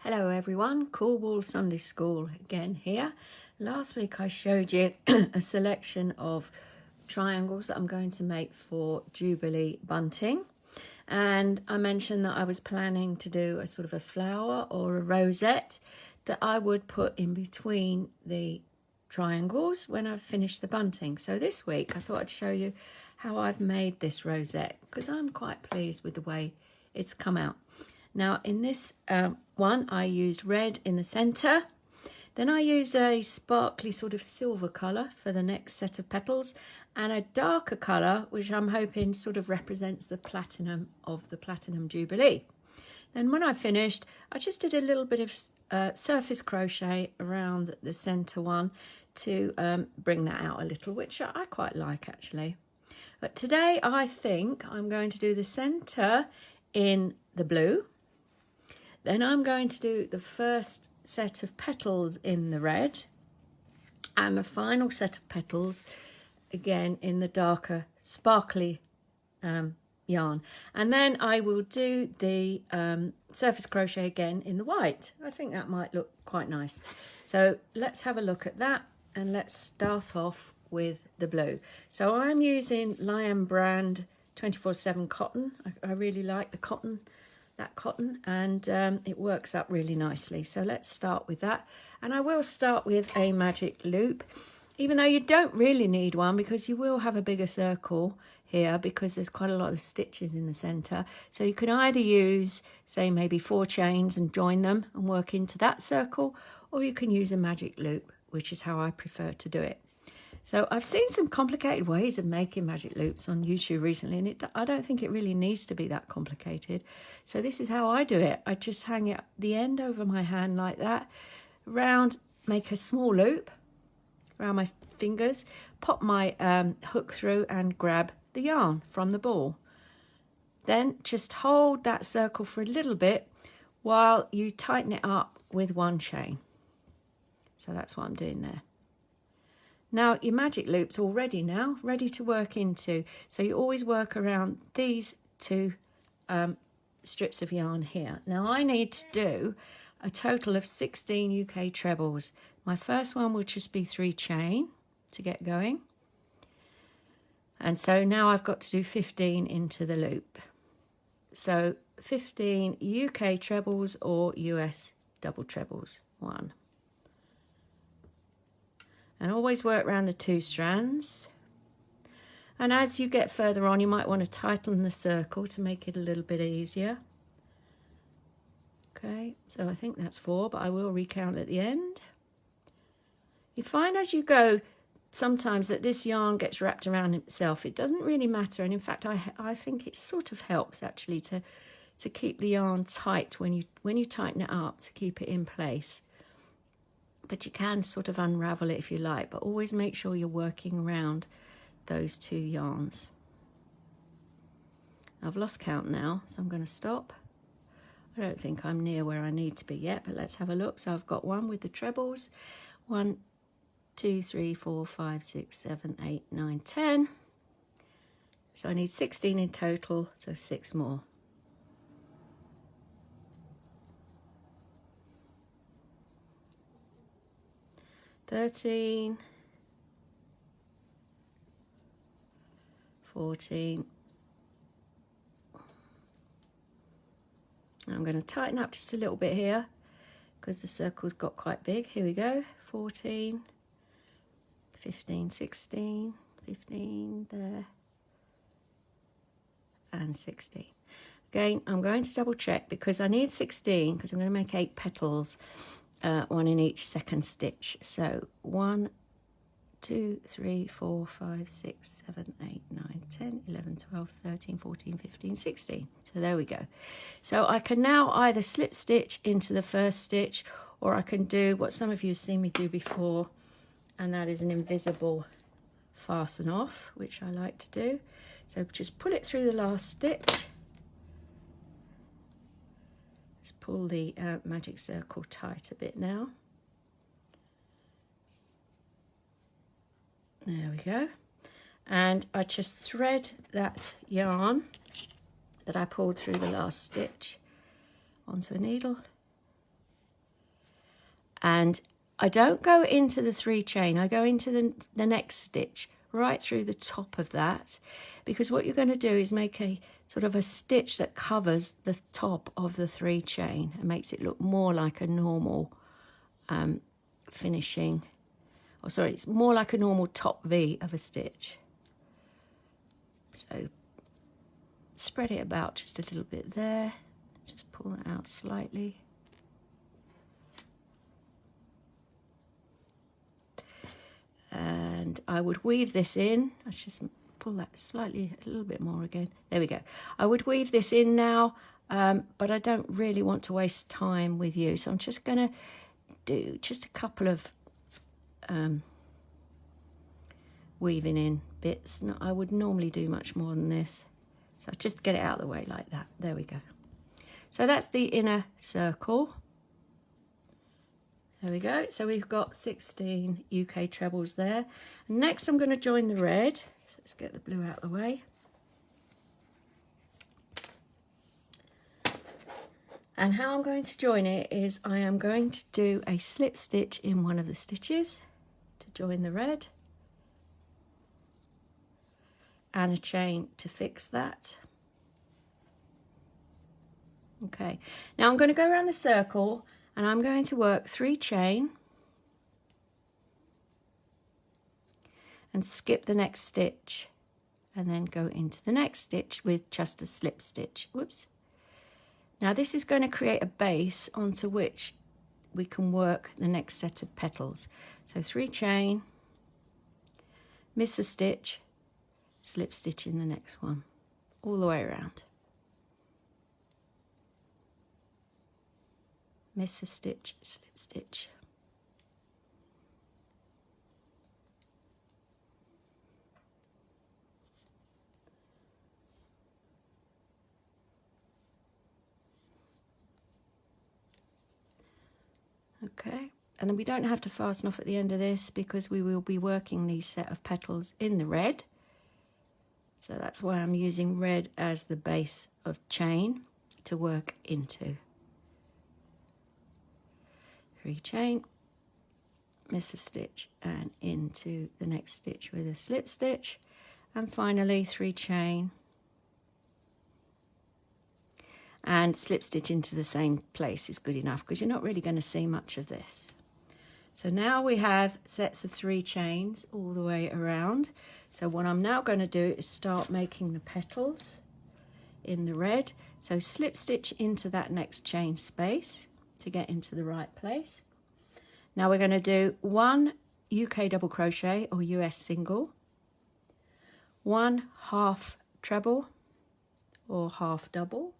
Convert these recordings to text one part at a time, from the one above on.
Hello everyone, Cool Wool Sunday School again here. Last week I showed you a selection of triangles that I'm going to make for Jubilee bunting, and I mentioned that I was planning to do a sort of a flower or a rosette that I would put in between the triangles when I've finished the bunting. So this week I thought I'd show you how I've made this rosette because I'm quite pleased with the way it's come out. Now in this one I used red in the centre, then I used a sparkly sort of silver colour for the next set of petals, and a darker colour which I'm hoping sort of represents the platinum of the Platinum Jubilee. Then when I finished I just did a little bit of surface crochet around the centre one to bring that out a little, which I quite like actually. But today I think I'm going to do the centre in the blue. Then I'm going to do the first set of petals in the red and the final set of petals again in the darker sparkly yarn. And then I will do the surface crochet again in the white. I think that might look quite nice. So let's have a look at that, and let's start off with the blue. So I'm using Lion brand 24/7 cotton. I really like the cotton. And it works up really nicely. So let's start with that, and I will start with a magic loop, even though you don't really need one because you will have a bigger circle here because there's quite a lot of stitches in the center. So you can either use, say, maybe 4 chains and join them and work into that circle, or you can use a magic loop, which is how I prefer to do it. So I've seen some complicated ways of making magic loops on YouTube recently, and I don't think it really needs to be that complicated. So this is how I do it. I just hang it the end over my hand like that, round, make a small loop around my fingers, pop my hook through and grab the yarn from the ball. Then just hold that circle for a little bit while you tighten it up with 1 chain. So that's what I'm doing there. Now your magic loop's all ready now, ready to work into. So you always work around these 2 strips of yarn here. Now I need to do a total of 16 UK trebles. My first one will just be 3 chain to get going. And so now I've got to do 15 into the loop. So 15 UK trebles or US double trebles. 1. And always work around the 2 strands. And as you get further on, you might want to tighten the circle to make it a little bit easier. Okay, so I think that's 4, but I will recount at the end. You find as you go sometimes that this yarn gets wrapped around itself. It doesn't really matter, and in fact I think it sort of helps actually to keep the yarn tight when you tighten it up, to keep it in place. But you can sort of unravel it if you like, but always make sure you're working around those 2 yarns. I've lost count now, so I'm going to stop. I don't think I'm near where I need to be yet, but let's have a look. So I've got 1 with the trebles. 1, 2, 3, 4, 5, 6, 7, 8, 9, 10. So I need 16 in total, so 6 more. $13, 14. I'm going to tighten up just a little bit here because the circle's got quite big. Here we go. 14, 15, 16, 15 there, and 16. Again, I'm going to double check because I need 16 because I'm going to make 8 petals. 1 in each second stitch. So 1, 2, 3, 4, 5, 6, 7, 8, 9, 10, 11, 12, 13, 14, 15, 16. So there we go. So I can now either slip stitch into the first stitch, or I can do what some of you have seen me do before, and that is an invisible fasten off, which I like to do. So just pull it through the last stitch. Pull the magic circle tight a bit now. There we go. And I just thread that yarn that I pulled through the last stitch onto a needle And I don't go into the 3 chain, I go into the next stitch right through the top of that, because what you're going to do is make a sort of a stitch that covers the top of the 3 chain and makes it look more like a normal finishing, or sorry, it's more like a normal top V of a stitch. So spread it about just a little bit there, just pull that out slightly. And I would weave this in. Let's just pull that slightly, a little bit more again. There we go. I would weave this in now, but I don't really want to waste time with you. So I'm just going to do just a couple of weaving in bits. No, I would normally do much more than this. So just get it out of the way like that. There we go. So that's the inner circle. There we go. So we've got 16 UK trebles there. And next I'm going to join the red. So let's get the blue out of the way. And how I'm going to join it is I am going to do a slip stitch in one of the stitches to join the red, and a chain to fix that. Okay, now I'm going to go around the circle and I'm going to work 3 chain and skip the next stitch and then go into the next stitch with just a slip stitch. Whoops. Now this is going to create a base onto which we can work the next set of petals. So 3 chain, miss a stitch, slip stitch in the next one, all the way around. Miss a stitch, slip stitch. Okay, and then we don't have to fasten off at the end of this because we will be working these set of petals in the red. So that's why I'm using red as the base of chain to work into. 3 chain, miss a stitch and into the next stitch with a slip stitch, and finally 3 chain and slip stitch into the same place is good enough because you're not really going to see much of this. So now we have sets of 3 chains all the way around. So what I'm now going to do is start making the petals in the red. So slip stitch into that next chain space to get into the right place. Now we're going to do 1 UK double crochet or US single, 1 half treble or half double,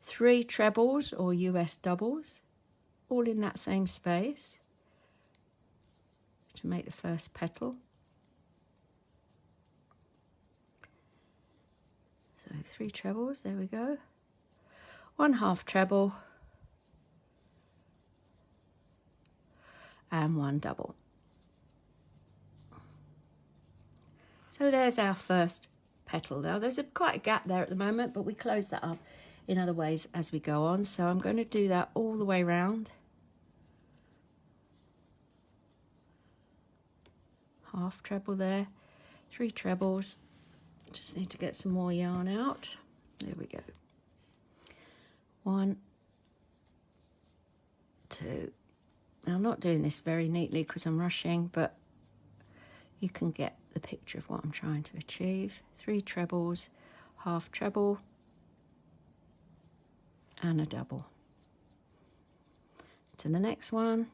3 trebles or US doubles, all in that same space to make the first petal. So 3 trebles, there we go, 1 half treble and 1 double. So there's our first petal. Now there's quite a gap there at the moment, but we close that up in other ways as we go on. So I'm going to do that all the way around. Half treble there, 3 trebles. Just need to get some more yarn out. There we go. 1, 2. Now I'm not doing this very neatly because I'm rushing, but you can get the picture of what I'm trying to achieve. 3 trebles, half treble and a double. To the next one,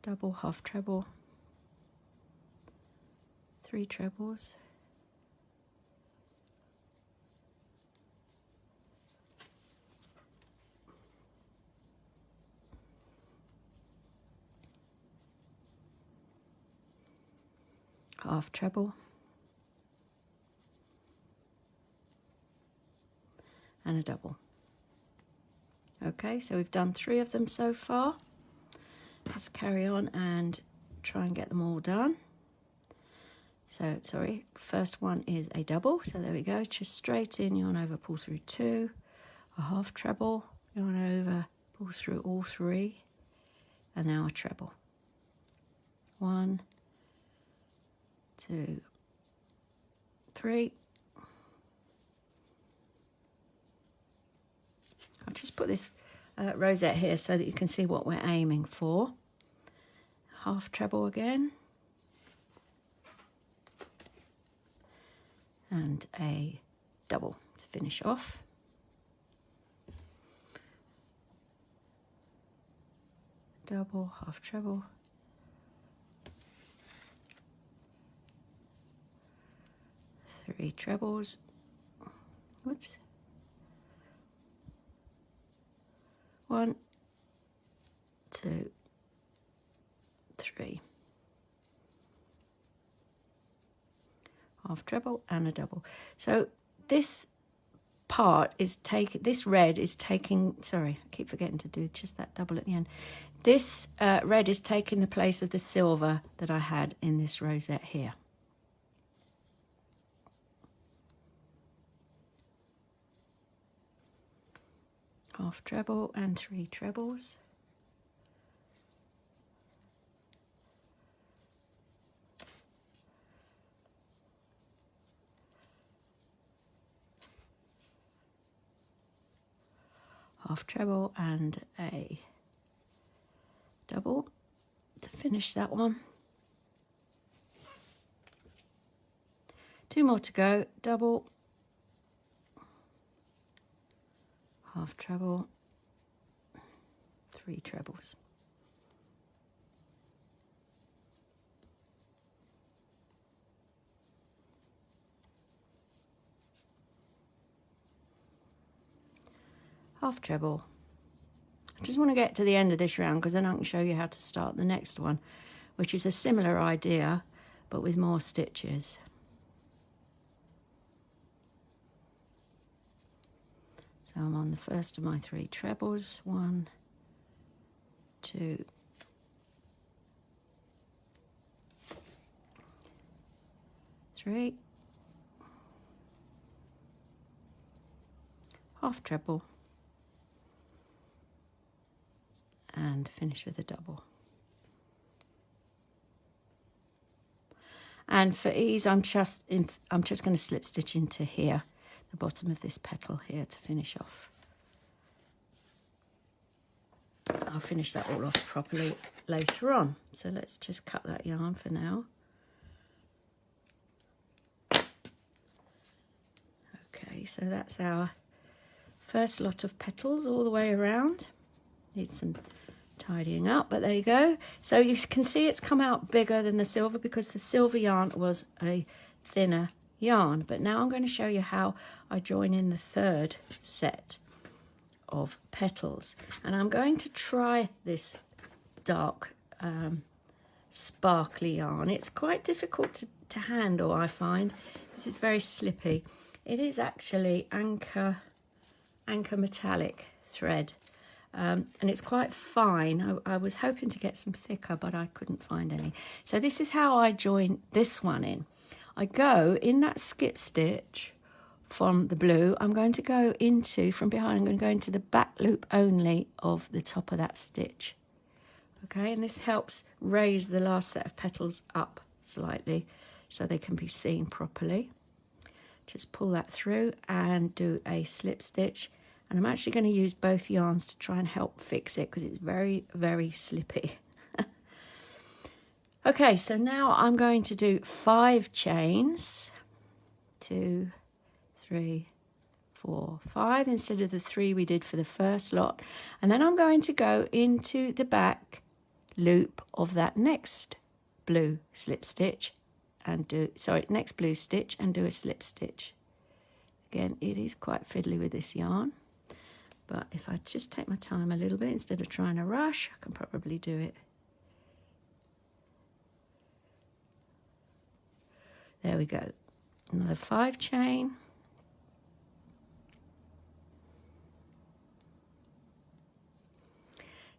double, half treble, 3 trebles, half treble and a double. Okay, so we've done 3 of them so far. Let's carry on and try and get them all done. So, sorry, first one is a double, so there we go, just straight in, yarn over, pull through 2, a half treble, yarn over, pull through all 3, and now a treble. 1, 2, 3. I'll just put this rosette here so that you can see what we're aiming for. Half treble again, and a double to finish off. Double, half treble, three trebles. Whoops. 1, 2, 3. Half treble and a double. So this part is this red is taking, sorry, I keep forgetting to do just that double at the end. This red is taking the place of the silver that I had in this rosette here. Half treble and 3 trebles. Half treble and a double to finish that one. 2 more to go. Double, half treble, 3 trebles. Half treble. I just want to get to the end of this round because then I can show you how to start the next one, which is a similar idea but with more stitches. So I'm on the first of my 3 trebles. 1, 2, 3. Half treble. And finish with a double. And for ease, I'm just going to slip stitch into here, the bottom of this petal here, to finish off. I'll finish that all off properly later on. So let's just cut that yarn for now. Okay, so that's our first lot of petals all the way around. Need some tidying up, but there you go. So you can see it's come out bigger than the silver because the silver yarn was a thinner yarn. But now I'm going to show you how I join in the third set of petals. And I'm going to try this dark sparkly yarn. It's quite difficult to handle, I find, because it's very slippy. It is actually anchor metallic thread. And it's quite fine. I was hoping to get some thicker, but I couldn't find any. So this is how I join this one in. I go in that skip stitch from the blue. I'm going to go into, from behind, I'm going to go into the back loop only of the top of that stitch. Okay, and this helps raise the last set of petals up slightly so they can be seen properly. Just pull that through and do a slip stitch. And I'm actually going to use both yarns to try and help fix it because it's very, very slippy. Okay, so now I'm going to do 5 chains. 2, 3, 4, 5 instead of the 3 we did for the first lot. And then I'm going to go into the back loop of that next blue slip stitch and do, sorry, next blue stitch and do a slip stitch. Again, it is quite fiddly with this yarn. But if I just take my time a little bit instead of trying to rush, I can probably do it. There we go. Another 5 chain.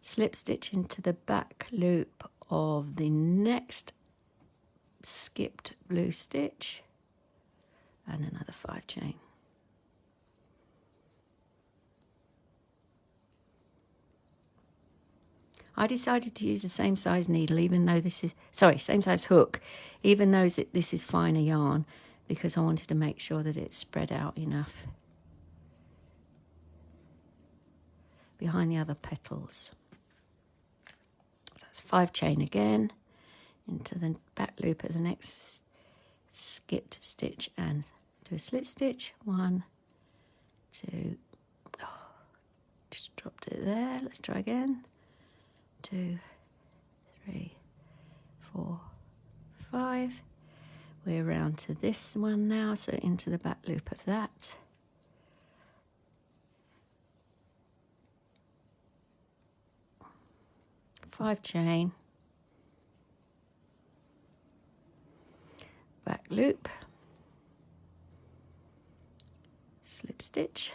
Slip stitch into the back loop of the next skipped blue stitch. And another 5 chain. I decided to use the same size needle, even though this is, sorry, same size hook, even though this is finer yarn, because I wanted to make sure that it's spread out enough behind the other petals. So that's 5 chain again, into the back loop of the next skipped stitch and do a slip stitch. 1, 2, oh, just dropped it there. Let's try again. 2, 3, 4, 5. We're round to this one now, so into the back loop of that. Five chain, back loop, slip stitch,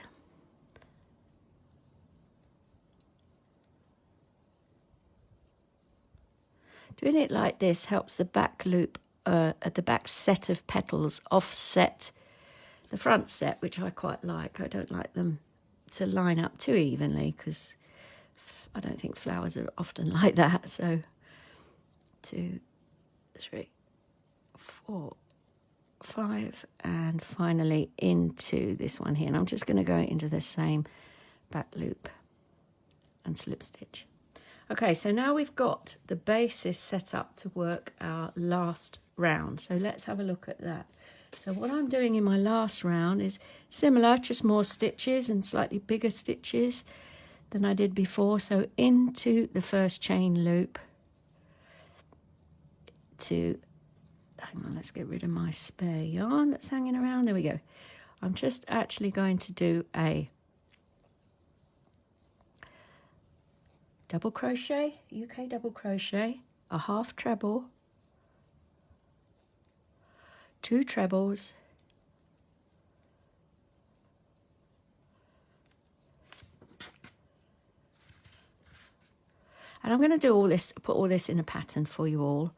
doing it like this helps the back loop at the back set of petals offset the front set, which I quite like. I don't like them to line up too evenly because I don't think flowers are often like that. So 2, 3, 4, 5, and finally into this one here. And I'm just going to go into the same back loop and slip stitch. Okay, so now we've got the basis set up to work our last round. So let's have a look at that. So what I'm doing in my last round is similar, just more stitches and slightly bigger stitches than I did before. So into the first chain loop to, hang on, let's get rid of my spare yarn that's hanging around. There we go. I'm just actually going to do a double crochet, UK double crochet, a half treble, 2 trebles, and I'm going to do all this, put all this in a pattern for you all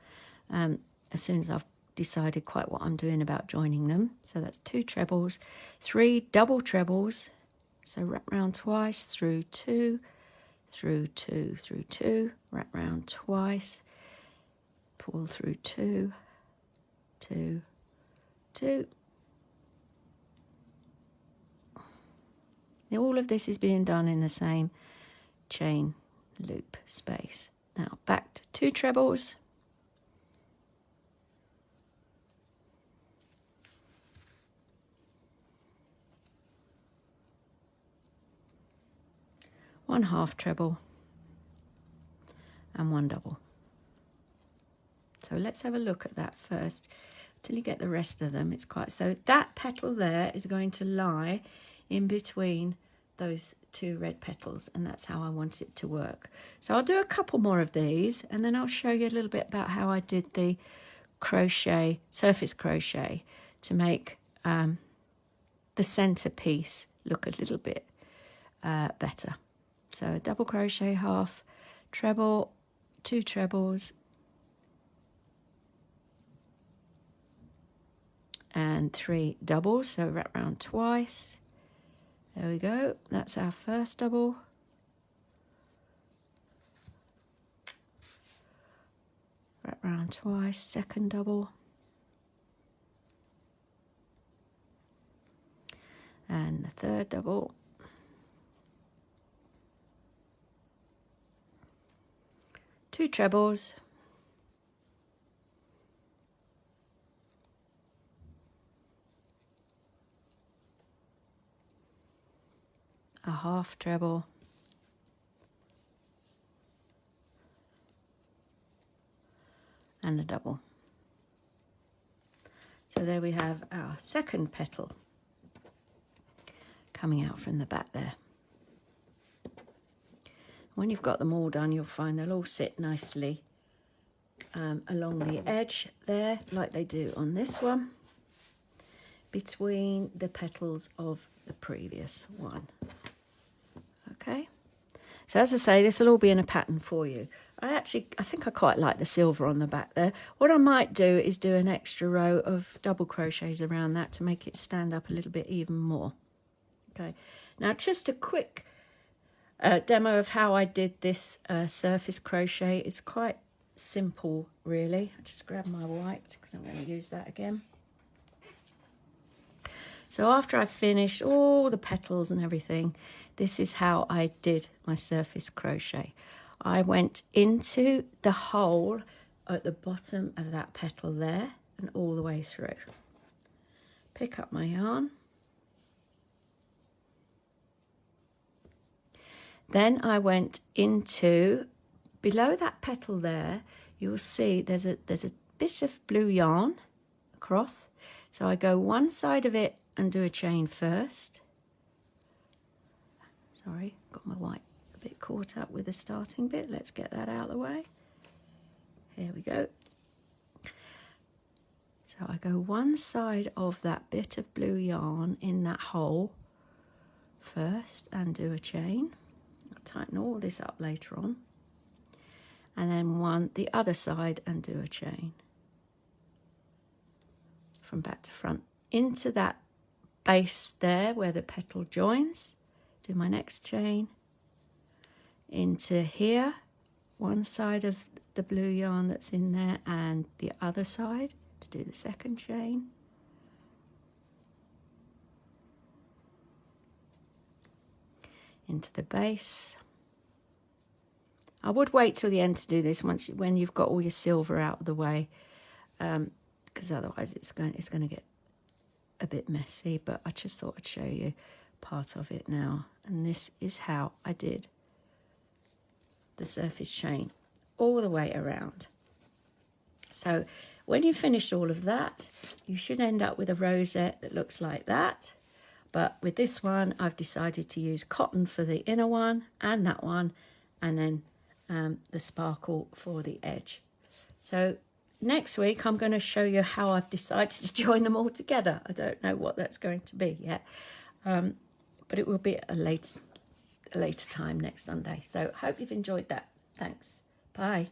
as soon as I've decided quite what I'm doing about joining them. So that's 2 trebles, 3 double trebles, so wrap round twice, through 2, through 2, through 2, wrap round twice, pull through 2, 2, 2. Now all of this is being done in the same chain loop space. Now back to 2 trebles, one half treble and 1 double. So let's have a look at that first till you get the rest of them. It's quite, so that petal there is going to lie in between those 2 red petals, and that's how I want it to work. So I'll do a couple more of these and then I'll show you a little bit about how I did the crochet, surface crochet, to make the center piece look a little bit better. So a double crochet, half treble, 2 trebles, and 3 doubles, so wrap round twice. There we go, that's our first double. Wrap round twice, second double. And the third double. Two trebles. A half treble, and a double. So there we have our second petal coming out from the back there. When you've got them all done, you'll find they'll all sit nicely along the edge there, like they do on this one, between the petals of the previous one. Okay, so as I say, this will all be in a pattern for you. I think I quite like the silver on the back there. What I might do is do an extra row of double crochets around that to make it stand up a little bit even more. Okay, now just a quick demo of how I did this surface crochet. It's quite simple, really. I just grab my white because I'm going to use that again. So after I finished all the petals and everything, this is how I did my surface crochet. I went into the hole at the bottom of that petal there and all the way through. Pick up my yarn. Then I went into, below that petal there, you'll see there's a bit of blue yarn across. So I go one side of it and do a chain first. Sorry, got my white a bit caught up with the starting bit. Let's get that out of the way. Here we go. So I go one side of that bit of blue yarn in that hole first and do a chain. I'll tighten all this up later on. And then the other side and do a chain. From back to front into that base there where the petal joins, do my next chain into here, one side of the blue yarn that's in there and the other side to do the second chain, into the base. I would wait till the end to do this when you've got all your silver out of the way, because otherwise it's going to get a bit messy, but I just thought I'd show you part of it now. And this is how I did the surface chain all the way around. So when you finish all of that, you should end up with a rosette that looks like that. But with this one, I've decided to use cotton for the inner one and that one, and then the sparkle for the edge. So next week, I'm going to show you how I've decided to join them all together. I don't know what that's going to be yet, but it will be a later time next Sunday. So hope you've enjoyed that. Thanks. Bye.